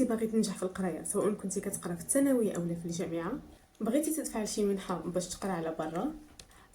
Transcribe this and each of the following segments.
كنتي باغي تنجح في القرايه، سواء كنتي كتقرا في الثانويه اولا في الجامعه، بغيتي تدفع لشي منحه باش تقرا على برا،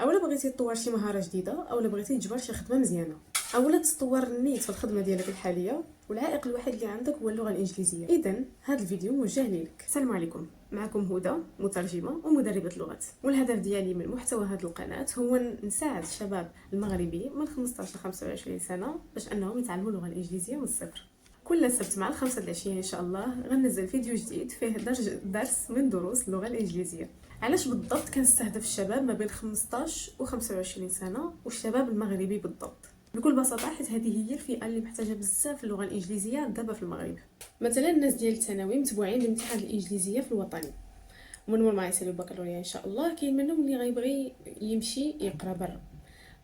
اولا بغيتي تطور شي مهاره جديده، اولا بغيتي تجبر شي خدمه مزيانه، اولا تطور النيت في الخدمه ديالك الحاليه، والعائق الوحيد اللي عندك هو اللغه الانجليزيه. اذا هذا الفيديو موجه ليك. السلام عليكم، معكم هدى، مترجمه ومدربه لغات. والهدف ديالي من محتوى هذه القناه هو نساعد الشباب المغربي من 15 ل 25 سنه باش انهم يتعلموا اللغه الانجليزيه من الصفر. كل سبت مع 5 العشية ان شاء الله غنزل فيديو جديد فيه درس من دروس اللغه الانجليزيه. علاش بالضبط كنستهدف الشباب ما بين 15 و 25 سنه والشباب المغربي بالضبط؟ بكل بساطه حيت هذه هي الفئه اللي محتاجه بزاف اللغه الانجليزيه دابا في المغرب. مثلا الناس ديال الثانوي متبوعين لامتحان الانجليزيه في الوطني، ومن مور ما يساليو البكالوريا ان شاء الله كاين منهم اللي غيبغي يمشي يقرا برا.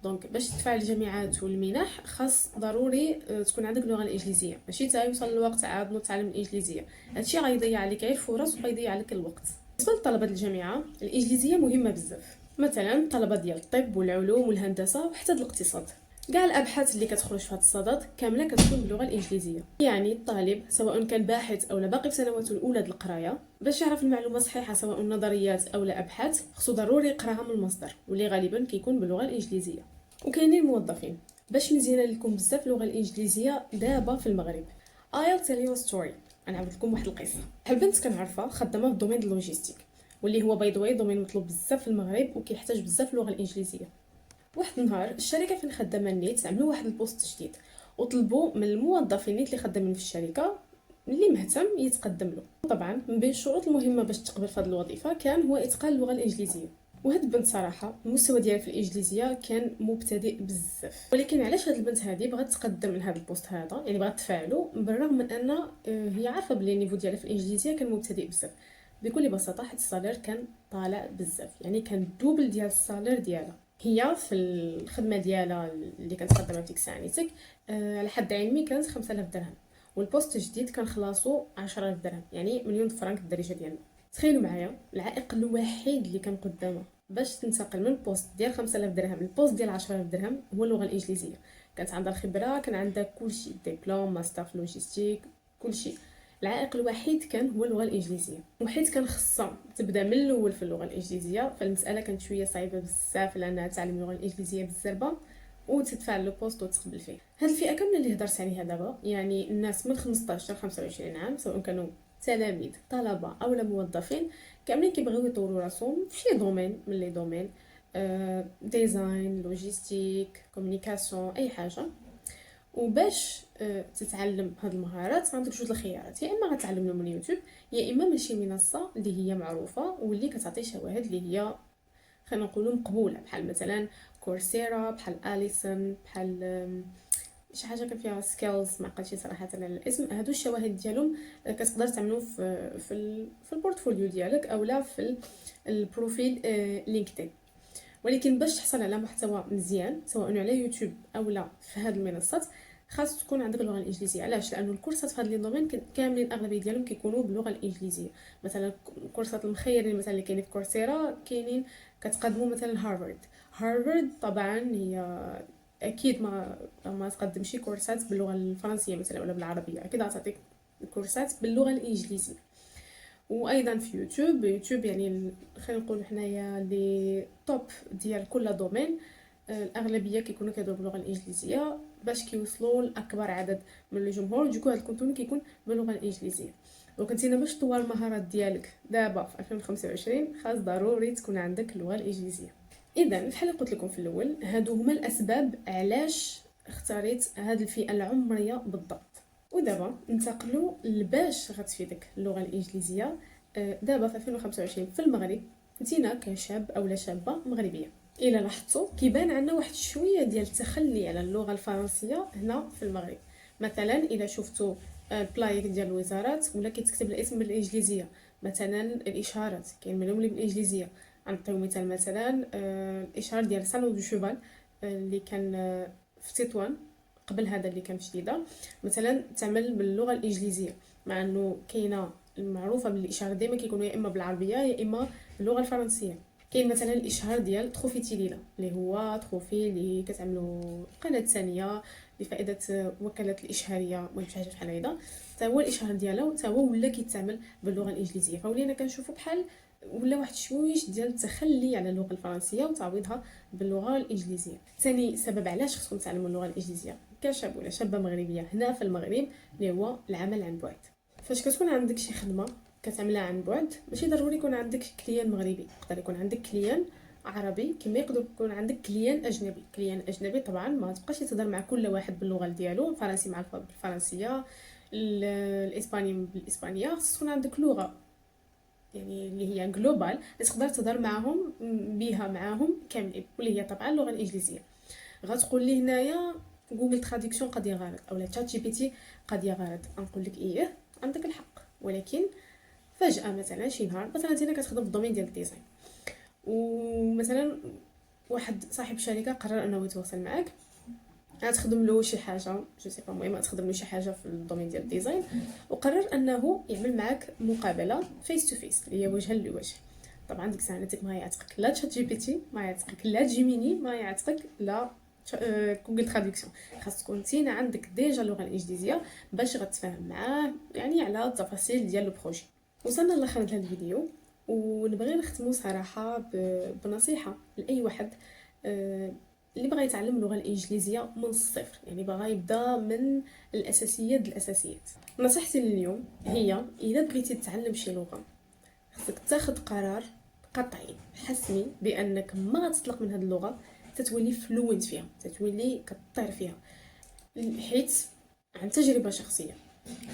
دونك باش تدفع الجامعات والمنح خاص ضروري تكون عندك اللغه الانجليزيه، ماشي تا يوصل الوقت عاد نتعلم الانجليزيه. هادشي غيضيع عليك غير الفرص وغيضيع عليك الوقت. بالنسبه لطلبه الجامعه الانجليزيه مهمه بزاف، مثلا الطلبه ديال الطب والعلوم والهندسه وحتى الاقتصاد. كاع الابحاث اللي كتخرج في هذا الصدد كامله كتكون باللغه الانجليزيه. يعني الطالب سواء كان باحث او باقي في سنواته الاولى د القرايه باش يعرف المعلومه صحيحه سواء نظريات او ابحاث خصو ضروري يقراها من المصدر، واللي غالبا كيكون باللغه الانجليزيه. وكاينين موظفين باش مزيانه لكم بزاف اللغه الانجليزيه دابا في المغرب. I'll tell you a story. انا عاود لكم واحد القصه. واحد البنت كنعرفها خدامه في دومين اللوجيستيك، واللي هو باي ذا واي دومين مطلوب بزاف في المغرب وكيحتاج بزاف اللغه الانجليزيه. واحد النهار الشركه فين خدامه النيت عملوا واحد البوست جديد وطلبوا من الموظفين النيت اللي خدامين في الشركه اللي مهتم يتقدم له. طبعا من بين الشروط المهمه باش تقبل في هذه الوظيفه كان هو اتقان اللغه الانجليزيه. وهاد البنت صراحه المستوى ديالها في الانجليزيه كان مبتدئ بزاف، ولكن علاش هاد البنت هذه بغات تقدم لهذا البوست هذا، يعني بغات تفاعلو بالرغم من ان هي عارفه بلي النيفو ديالها في الانجليزيه كان مبتدئ بزاف؟ بكل بساطه حيت الصالير كان طالع بزاف، يعني كان دوبل ديال الصالير ديالها. هي في الخدمه ديالها اللي كانت خدامه في ديك الساعه نيتك على حد علمي كانت 5000 درهم، والبوست الجديد كان خلاصو 10000 درهم، يعني مليون فرنك بالدارجه ديالنا. تخيلوا معايا العائق الوحيد اللي كان قدامها باش تنتقل من بوست ديال 5000 درهم للبوست ديال 10000 درهم هو اللغه الانجليزيه. كانت عندها الخبره، كان عندها كلشي، دبلوم، ماستر في لوجيستيك، كلشي. العائق الوحيد كان هو اللغه الانجليزيه، وحيت كان خصها تبدا من الاول في اللغه الانجليزيه فالمساله كانت شويه صعيبه بزاف لانها تعلم اللغه الانجليزيه بالزربه وتدفع لو بوست وتقبل فيه. هاد الفئه كامله اللي هضرت عليها دابا، يعني الناس من 15 ل 25 عام سواء كانوا تلاميذ، طلبه او موظفين، كاملين كيبغيو يطوروا راسهم في شي دومين من لي دومين، ديزاين، لوجيستيك، كومونيكاسيون، اي حاجه. وباش تتعلم هاد المهارات عندك جوج الخيارات، يا اما غتعلم من يوتيوب يا اما من شي منصه اللي هي معروفه واللي كتعطي شواهد اللي هي خلينا نقولوا مقبوله، بحال مثلا كورسيرا، بحال اليسن، بحال شي حاجه كان فيها سكيلز ما عقلتش صراحه على الاسم. هادو الشواهد ديالهم كتقدر تعملوا في البورتفوليو ديالك اولا في البروفيل لينكدين. ولكن باش تحصل على محتوى مزيان سواء على يوتيوب اولا في هاد المنصات خاص تكون عندك اللغه الانجليزيه. علاش؟ لانه الكورسات في هاد لي دومين كاملين اغلبيه ديالهم كيكونوا باللغه الانجليزيه. مثلا الكورسات المخيرين مثلا اللي كاينين في كورسيرا كاينين كتقدموا مثلا هارفارد طبعا هي اكيد ما تقدمش كورسات باللغه الفرنسيه مثلا ولا بالعربيه، اكيد غتعطيك كورسات باللغه الانجليزيه. وايضا في يوتيوب يعني خلينا نقولوا حنايا لي توب ديال كل دومين الاغلبيه كيكونوا كيهضروا باللغه الانجليزيه باش كيوصلوا لاكبر عدد من الجمهور. دوكو هذا الكونتوني كيكون باللغه الانجليزيه. دونك انت باش تطور المهارات ديالك دابا في 2025 خاص ضروري تكون عندك اللغه الانجليزيه. اذا بحال اللي قلت لكم في الاول هادو هما الاسباب علاش اختاريت هاد الفئه العمريه بالضبط. ودابا ننتقلوا لباش غتفيدك اللغه الانجليزيه دابا في 2025 في المغرب. انتينا كشاب اولا شابه مغربيه الا لاحظتوا كيبان عندنا واحد شويه ديال التخلي على اللغه الفرنسيه هنا في المغرب. مثلا الا شفتوا البلايك ديال الوزارات ولا كيتكتب الاسم بالانجليزيه، مثلا الاشارات كاين منهم اللي بالانجليزيه. غنعطيو مثلا الاشاره ديال سالون دو شوفال اللي كان في تطوان قبل هذا اللي كان في جديده مثلا تعمل باللغه الانجليزيه، مع انه كاينه المعروفه بالاشاره ديما كيكونوا يا اما بالعربيه يا اما باللغه الفرنسيه. كاين مثلا الاشهار ديال تروفي تيليلا اللي هو تروفي اللي كتعملوا القناه الثانيه بفائده وكاله الاشهاريه، المهم شي حاجه بحال هيدا، حتى هو الاشهار ديالو حتى هو ولا كيتعمل باللغه الانجليزيه. فولينا كنشوفوا بحال ولا واحد شويش ديال التخلي على اللغه الفرنسيه وتعويضها باللغه الانجليزيه. ثاني سبب علاش خصكم تعلموا اللغه الانجليزيه كشاب ولا شابه مغربيه هنا في المغرب اللي هو العمل عن بعد. فاش كتكون عندك شي خدمه كتعملها عن بعد، ماشي ضروري يكون عندك كليان مغربي، يقدر يكون عندك كليان عربي كما يقدر يكون عندك كليان اجنبي. كليان اجنبي طبعا ما تبقاش تهضر مع كل واحد باللغه ديالو، الفرنسي مع الفرنسيه، الاسباني بالاسبانيه، خص تكون عندك لغه يعني اللي هي جلوبال اللي تقدر تهضر معاهم بها معاهم كاملين، واللي هي طبعا اللغه الانجليزيه. غتقول لي هنايا جوجل تراديكسيون قد يغالط اولا تشات جي بي تي قد يغالط، نقول لك ايه عندك الحق، ولكن فجاه مثلا شي نهار مثلا انت كتخدم في الدومين ديال الديزاين، ومثلا واحد صاحب شركه قرر انه يتواصل معك، غتخدم له شي حاجه جو سي با، المهم غتخدم له شي حاجه في الدومين ديال الديزاين، وقرر انه يعمل معك مقابله فيس تو فيس اللي هي وجها لوجه. طبعا ديك الساعه ما يعتقك لا تشات جي بي تي، ما يعتقك لا جيميني، ما يعتقك لا جوجل تراديكسيون. خاص تكون نتينا عندك ديجا اللغه الانجليزيه باش غتفاهم معاه يعني على التفاصيل ديال البروجي. وصلنا لاخر هذا الفيديو، ونبغي نختمو صراحه بنصيحه لاي واحد اللي بغى يتعلم اللغه الانجليزيه من الصفر، يعني بغى يبدا من الاساسيات الاساسيات. نصيحتي لليوم هي اذا بغيتي تتعلم شي لغه خصك تاخذ قرار قطعي حسمي بانك ما غتطلق من هذه اللغه، تتولي فلوينت فيها، تتولي كطير فيها. حيت عن تجربه شخصيه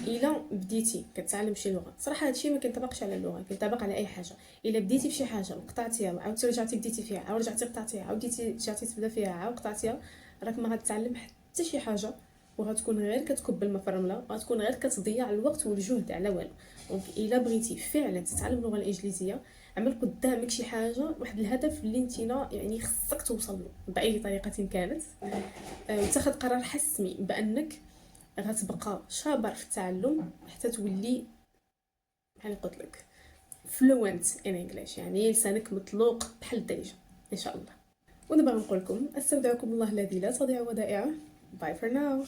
الا بديتي كتعلم شي لغه، صراحه هادشي ما كينطبقش على اللغه، كينطبق على اي حاجه. الا بديتي بشي حاجه وقطعتيها وعاودتي رجعتي بديتي فيها، عاود رجعتي قطعتيها، عاودتي رجعتي تبدا فيها، عاود قطعتيها، راك ما غتعلم حتى شي حاجه، وغتكون غير كتكب الماء في الرمله، وغتكون غير كتضيع الوقت والجهد على والو. دونك الا بغيتي فعلا تتعلم اللغه الانجليزيه، عمل قدامك شي حاجه، واحد الهدف اللي نتينا يعني خصك توصل له باي طريقه كانت، وتاخذ قرار حسمي بانك غتبقى شابر في التعلم حتى تولي بحال قلت لك fluent in English، يعني لسانك مطلوق بحال الدارجه ان شاء الله. ودابا نقول لكم استودعكم الله الذي لا تضيع ودائعه. Bye for now.